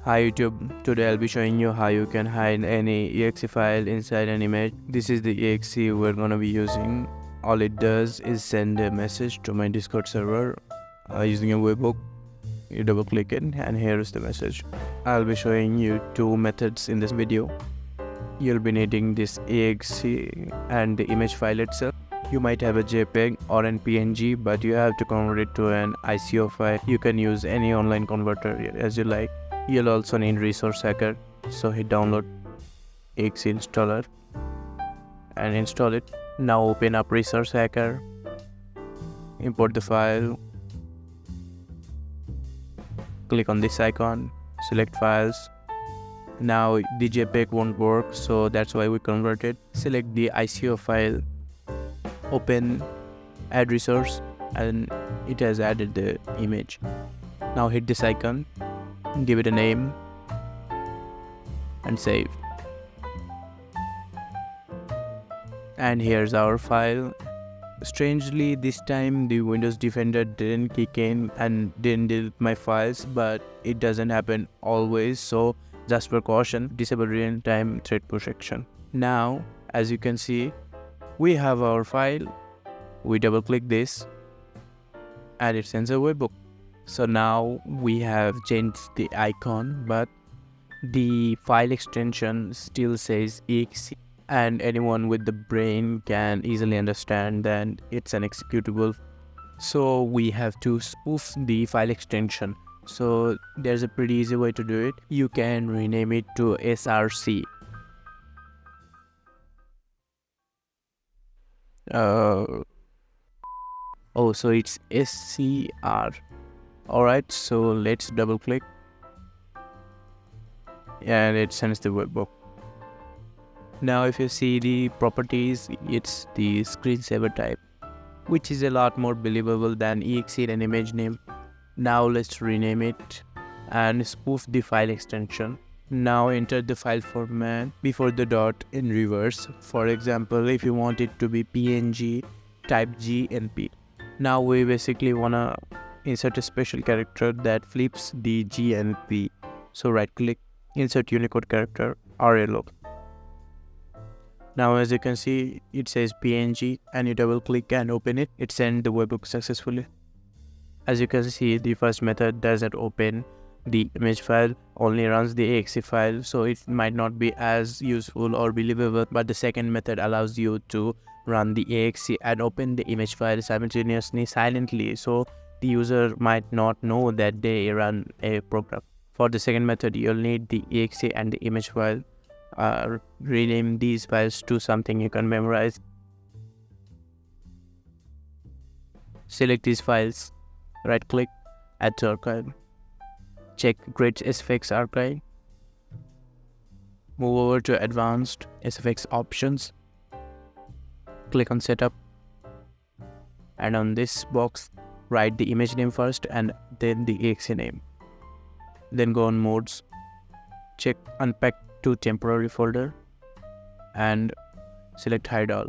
Hi YouTube, today I'll be showing you how you can hide any exe file inside an image. This is the exe we're gonna be using. All it does is send a message to my Discord server using a webhook. You double click it and here is the message. I'll be showing you two methods in this video. You'll be needing this exe and the image file itself. You might have a JPEG or an PNG, but you have to convert it to an ICO file. You can use any online converter as you like. You'll also need resource hacker, so hit download exe installer and install it. Now open up resource hacker, import the file, click on this icon, select files. Now the JPEG won't work, so that's why we converted. Select the ICO file, open add resource, and it has added the image. Now hit this icon, give it a name and save. And here's our file. Strangely, this time the Windows Defender didn't kick in and didn't delete my files, but it doesn't happen always, so just for caution, disable real-time threat protection. Now, as you can see, we have our file. We double click this and it sends a webhook. So now we have changed the icon, but the file extension still says exe, and anyone with the brain can easily understand that it's an executable. So we have to spoof the file extension. So there's a pretty easy way to do it. You can rename it to src. So it's scr. Alright, so let's double click and it sends the webhook. Now if you see the properties, it's the screensaver type, which is a lot more believable than exe and image name. Now let's rename it and spoof the file extension. Now enter the file format before the dot in reverse. For example, if you want it to be PNG, type GNP. Now we basically wanna insert a special character that flips the GNP. So right click, insert Unicode character RLO. Now as you can see, it says PNG and you double click and open it. It sent the webhook successfully. As you can see, the first method doesn't open the image file, only runs the exe file, so it might not be as useful or believable, but the second method allows you to run the exe and open the image file simultaneously silently, so the user might not know that they run a program. For the second method, you'll need the exe and the image file. Rename these files to something you can memorize. Select these files, right click, add to archive. Check Great SFX archive. Move over to Advanced SFX options. Click on Setup. And on this box, write the image name first and then the exe name. Then go on Modes. Check Unpack to Temporary folder and select Hide All.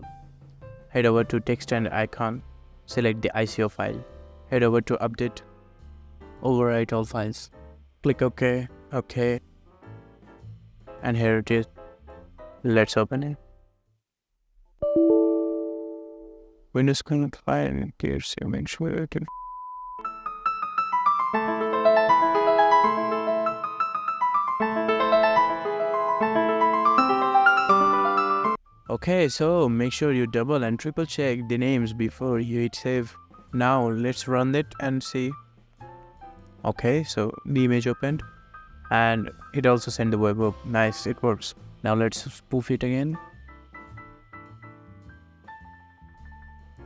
Head over to Text and Icon. Select the ICO file. Head over to Update. Overwrite all files. Click OK, OK, and here it is. Let's open it. Windows Connect file in case you make sure you can. Okay, so make sure you double and triple check the names before you hit save. Now let's run it and see. Okay, so the image opened and it also sent the webhook. Nice, it works. Now let's spoof it again.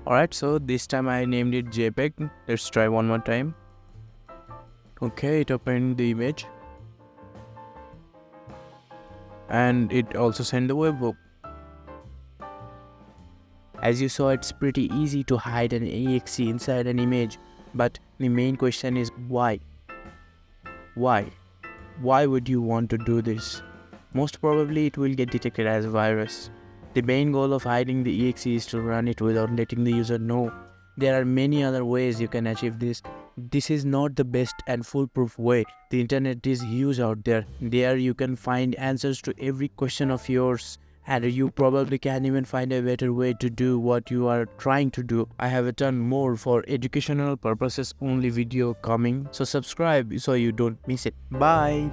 Alright, so this time I named it JPEG. Let's try one more time. Okay, it opened the image and it also sent the webhook. As you saw, it's pretty easy to hide an exe inside an image, but the main question is why? Why? Why would you want to do this? Most probably it will get detected as a virus. The main goal of hiding the exe is to run it without letting the user know. There are many other ways you can achieve this. this is not the best and foolproof way. The internet is huge out there. There you can find answers to every question of yours, and you probably can even find a better way to do what you are trying to do. I have a ton more for educational purposes only video coming, so subscribe so you don't miss it. Bye.